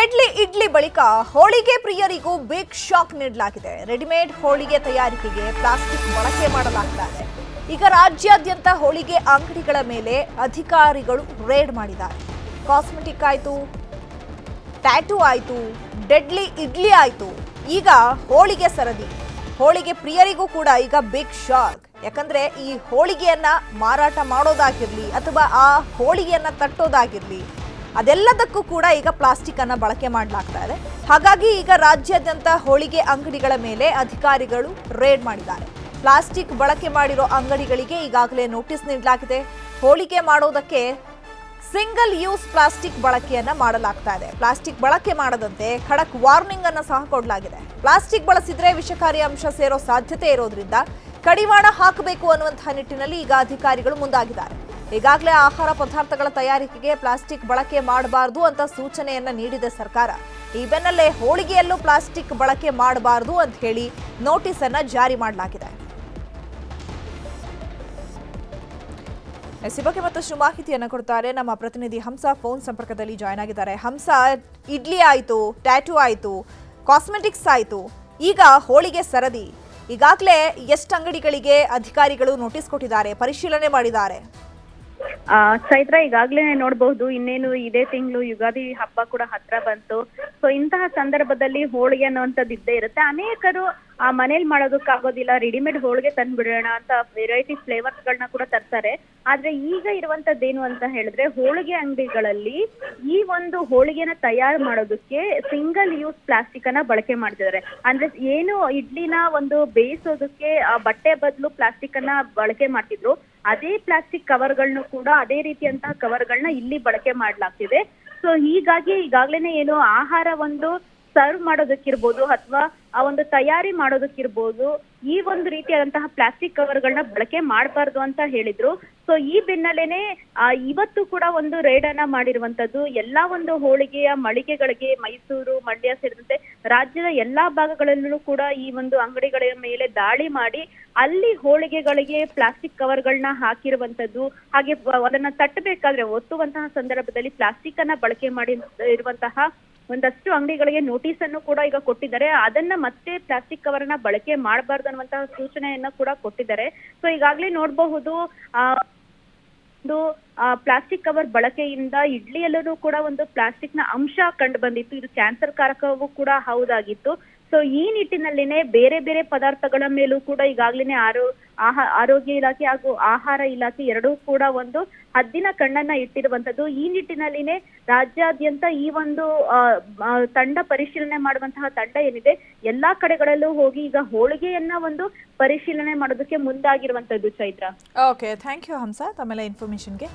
Deadly idli ಬಳಿಕ ಹೋಳಿಗೆ ಪ್ರಿಯರಿಗೂ big shock ನೀಡಲಾಗಿದೆ. Readymade ಹೋಳಿಗೆ ತಯಾರಿಕೆಗೆ ಪ್ಲಾಸ್ಟಿಕ್ ಬಳಕೆ ಮಾಡಲಾಗ್ತಾ ಇದೆ. ಈಗ ರಾಜ್ಯಾದ್ಯಂತ ಹೋಳಿಗೆ ಅಂಗಡಿಗಳ ಮೇಲೆ ಅಧಿಕಾರಿಗಳು ರೇಡ್ ಮಾಡಿದ್ದಾರೆ. ಕಾಸ್ಮೆಟಿಕ್ ಆಯ್ತು, ಟ್ಯಾಟೂ ಆಯ್ತು, ಡೆಡ್ಲಿ ಇಡ್ಲಿ ಆಯ್ತು, ಈಗ ಹೋಳಿಗೆ ಸರದಿ. ಹೋಳಿಗೆ ಪ್ರಿಯರಿಗೂ ಕೂಡ ಈಗ ಬಿಗ್ ಶಾಕ್. ಯಾಕಂದ್ರೆ ಈ ಹೋಳಿಗೆಯನ್ನ ಮಾರಾಟ ಮಾಡೋದಾಗಿರ್ಲಿ ಅಥವಾ ಆ ಹೋಳಿಗೆಯನ್ನ ತಟ್ಟೋದಾಗಿರ್ಲಿ, ಅದೆಲ್ಲದಕ್ಕೂ ಕೂಡ ಈಗ ಪ್ಲಾಸ್ಟಿಕ್ ಅನ್ನ ಬಳಕೆ ಮಾಡಲಾಗ್ತಾ ಇದೆ. ಹಾಗಾಗಿ ಈಗ ರಾಜ್ಯಾದ್ಯಂತ ಹೋಳಿಗೆ ಅಂಗಡಿಗಳ ಮೇಲೆ ಅಧಿಕಾರಿಗಳು ರೇಡ್ ಮಾಡಿದ್ದಾರೆ. ಪ್ಲಾಸ್ಟಿಕ್ ಬಳಕೆ ಮಾಡಿರೋ ಅಂಗಡಿಗಳಿಗೆ ಈಗಾಗಲೇ ನೋಟಿಸ್ ನೀಡಲಾಗಿದೆ. ಹೋಳಿಗೆ ಮಾಡೋದಕ್ಕೆ ಸಿಂಗಲ್ ಯೂಸ್ ಪ್ಲಾಸ್ಟಿಕ್ ಬಳಕೆಯನ್ನ ಮಾಡಲಾಗ್ತಾ ಇದೆ. ಪ್ಲಾಸ್ಟಿಕ್ ಬಳಕೆ ಮಾಡದಂತೆ ಖಡಕ್ ವಾರ್ನಿಂಗ್ ಅನ್ನ ಸಹ ಕೊಡಲಾಗಿದೆ. ಪ್ಲಾಸ್ಟಿಕ್ ಬಳಸಿದ್ರೆ ವಿಷಕಾರಿ ಅಂಶ ಸೇರೋ ಸಾಧ್ಯತೆ ಇರೋದ್ರಿಂದ ಕಡಿವಾಣ ಹಾಕಬೇಕು ಅನ್ನುವಂತಹ ನಿಟ್ಟಿನಲ್ಲಿ ಈಗ ಅಧಿಕಾರಿಗಳು ಮುಂದಾಗಿದ್ದಾರೆ. ಈಗಾಗಲೇ ಆಹಾರ ಪದಾರ್ಥಗಳ ತಯಾರಿಕೆಗೆ ಪ್ಲಾಸ್ಟಿಕ್ ಬಳಕೆ ಮಾಡಬಾರದು ಅಂತ ಸೂಚನೆಯನ್ನ ನೀಡಿದೆ ಸರ್ಕಾರ. ಈ ಬೆನ್ನಲ್ಲೇ ಹೋಳಿಗೆಯಲ್ಲೂ ಪ್ಲಾಸ್ಟಿಕ್ ಬಳಕೆ ಮಾಡಬಾರದು ಅಂತ ಹೇಳಿ ನೋಟಿಸ್ ಅನ್ನ ಜಾರಿ ಮಾಡಲಾಗಿದೆ. ಈ ಬಗ್ಗೆ ಮತ್ತಷ್ಟು ಮಾಹಿತಿಯನ್ನು ಕೊಡ್ತಾರೆ ನಮ್ಮ ಪ್ರತಿನಿಧಿ ಹಂಸ. ಫೋನ್ ಸಂಪರ್ಕದಲ್ಲಿ ಜಾಯ್ನ್ ಆಗಿದ್ದಾರೆ. ಹಂಸ, ಇಡ್ಲಿ ಆಯ್ತು, ಟ್ಯಾಟೂ ಆಯ್ತು, ಕಾಸ್ಮೆಟಿಕ್ಸ್ ಆಯ್ತು, ಈಗ ಹೋಳಿಗೆ ಸರದಿ. ಈಗಾಗಲೇ ಎಷ್ಟು ಅಂಗಡಿಗಳಿಗೆ ಅಧಿಕಾರಿಗಳು ನೋಟಿಸ್ ಕೊಟ್ಟಿದ್ದಾರೆ, ಪರಿಶೀಲನೆ ಮಾಡಿದ್ದಾರೆ? ಚೈತ್ರ, ಈಗಾಗಲೇ ನೋಡಬಹುದು, ಇನ್ನೇನು ಇದೇ ತಿಂಗಳು ಯುಗಾದಿ ಹಬ್ಬ ಕೂಡ ಹತ್ರ ಬಂತು. ಸೊ ಇಂತಹ ಸಂದರ್ಭದಲ್ಲಿ ಹೋಳಿಗೆ ಅನ್ನುವಂಥದ್ದು ಇದ್ದೇ ಇರುತ್ತೆ. ಅನೇಕರು ಮನೇಲಿ ಮಾಡೋದಕ್ಕಾಗೋದಿಲ್ಲ, ರೆಡಿಮೇಡ್ ಹೋಳಿಗೆ ತಂದ್ಬಿಡೋಣ ಅಂತ ವೆರೈಟಿ ಫ್ಲೇವರ್ಸ್ ಗಳನ್ನ ಕೂಡ ತರ್ತಾರೆ. ಆದ್ರೆ ಈಗ ಇರುವಂತದ್ದೇನು ಅಂತ ಹೇಳಿದ್ರೆ, ಹೋಳಿಗೆ ಅಂಗಡಿಗಳಲ್ಲಿ ಈ ಒಂದು ಹೋಳಿಗೆನ ತಯಾರು ಮಾಡೋದಕ್ಕೆ ಸಿಂಗಲ್ ಯೂಸ್ ಪ್ಲಾಸ್ಟಿಕ್ ಅನ್ನ ಬಳಕೆ ಮಾಡ್ತಿದ್ದಾರೆ. ಅಂದ್ರೆ ಏನು ಇಡ್ಲಿನ ಒಂದು ಬೇಯಿಸೋದಕ್ಕೆ ಬಟ್ಟೆ ಬದಲು ಪ್ಲಾಸ್ಟಿಕ್ ಅನ್ನ ಬಳಕೆ ಮಾಡ್ತಿದ್ರು, ಅದೇ ಪ್ಲಾಸ್ಟಿಕ್ ಕವರ್ಗಳನ್ನು ಕೂಡ ಅದೇ ರೀತಿಯಂತಹ ಕವರ್ಗಳನ್ನ ಇಲ್ಲಿ ಬಳಕೆ ಮಾಡ್ಲಾಗ್ತಿದೆ. ಸೊ ಹೀಗಾಗಿ ಈಗಾಗ್ಲೇನೆ ಏನು ಆಹಾರ ಒಂದು ಸರ್ವ್ ಮಾಡೋದಕ್ಕಿರ್ಬೋದು ಅಥವಾ ಆ ಒಂದು ತಯಾರಿ ಮಾಡೋದಕ್ಕಿರ್ಬೋದು, ಈ ಒಂದು ರೀತಿಯಾದಂತಹ ಪ್ಲಾಸ್ಟಿಕ್ ಕವರ್ಗಳನ್ನ ಬಳಕೆ ಮಾಡಬಾರ್ದು ಅಂತ ಹೇಳಿದ್ರು. ಸೊ ಈ ಬೆನ್ನಲ್ಲೇನೆ ಇವತ್ತು ಕೂಡ ಒಂದು ರೇಡ್ ಅನ್ನ ಮಾಡಿರುವಂತದ್ದು. ಎಲ್ಲಾ ಒಂದು ಹೋಳಿಗೆಯ ಮಳಿಗೆಗಳಿಗೆ ಮೈಸೂರು, ಮಂಡ್ಯ ಸೇರಿದಂತೆ ರಾಜ್ಯದ ಎಲ್ಲಾ ಭಾಗಗಳಲ್ಲೂ ಕೂಡ ಈ ಒಂದು ಅಂಗಡಿಗಳ ಮೇಲೆ ದಾಳಿ ಮಾಡಿ ಅಲ್ಲಿ ಹೋಳಿಗೆಗಳಿಗೆ ಪ್ಲಾಸ್ಟಿಕ್ ಕವರ್ಗಳನ್ನ ಹಾಕಿರುವಂತದ್ದು. ಹಾಗೆ ಅದನ್ನ ತಟ್ಟಬೇಕಾದ್ರೆ ಒತ್ತುವಂತಹ ಸಂದರ್ಭದಲ್ಲಿ ಪ್ಲಾಸ್ಟಿಕ್ ಅನ್ನ ಬಳಕೆ ಮಾಡಿ ಇರುವಂತಹ ಒಂದಷ್ಟು ಅಂಗಡಿಗಳಿಗೆ ನೋಟಿಸ್ ಅನ್ನು ಕೂಡ ಈಗ ಕೊಟ್ಟಿದ್ದಾರೆ. ಅದನ್ನ ಮತ್ತೆ ಪ್ಲಾಸ್ಟಿಕ್ ಕವರ್ನ ಬಳಕೆ ಮಾಡಬಾರ್ದು ಅನ್ನುವಂತಹ ಸೂಚನೆಯನ್ನ ಕೂಡ ಕೊಟ್ಟಿದ್ದಾರೆ. ಸೊ ಈಗಾಗ್ಲೇ ನೋಡಬಹುದು, ಒಂದು ಪ್ಲಾಸ್ಟಿಕ್ ಕವರ್ ಬಳಕೆಯಿಂದ ಇಡ್ಲಿಯಲ್ಲೂ ಕೂಡ ಒಂದು ಪ್ಲಾಸ್ಟಿಕ್ ನ ಅಂಶ ಕಂಡು ಬಂದಿತ್ತು. ಇದು ಕ್ಯಾನ್ಸರ್ ಕಾರಕವೂ ಕೂಡ ಹೌದಾಗಿತ್ತು. ಸೊ ಈ ನಿಟ್ಟಿನಲ್ಲಿನೇ ಬೇರೆ ಬೇರೆ ಪದಾರ್ಥಗಳ ಮೇಲೂ ಕೂಡ ಈಗಾಗ್ಲೇನೆ ಆರೋಗ್ಯ ಇಲಾಖೆ ಹಾಗೂ ಆಹಾರ ಇಲಾಖೆ ಎರಡೂ ಕೂಡ ಒಂದು ಹದ್ದಿನ ಕಣ್ಣನ್ನ ಇಟ್ಟಿರುವಂತದ್ದು. ಈ ನಿಟ್ಟಿನಲ್ಲಿನೇ ರಾಜ್ಯಾದ್ಯಂತ ಈ ಒಂದು ತಂಡ ಪರಿಶೀಲನೆ ಮಾಡುವಂತಹ ತಂಡ ಏನಿದೆ, ಎಲ್ಲಾ ಕಡೆಗಳಲ್ಲೂ ಹೋಗಿ ಈಗ ಹೋಳಿಗೆಯನ್ನ ಒಂದು ಪರಿಶೀಲನೆ ಮಾಡೋದಕ್ಕೆ ಮುಂದಾಗಿರುವಂತದ್ದು. ಚೈತ್ರ, ಓಕೆ, ಥ್ಯಾಂಕ್ ಯು ಹಂಸ ತಮ್ಮೆಲ್ಲ ಇನ್ಫಾರ್ಮೇಶನ್ಗೆ.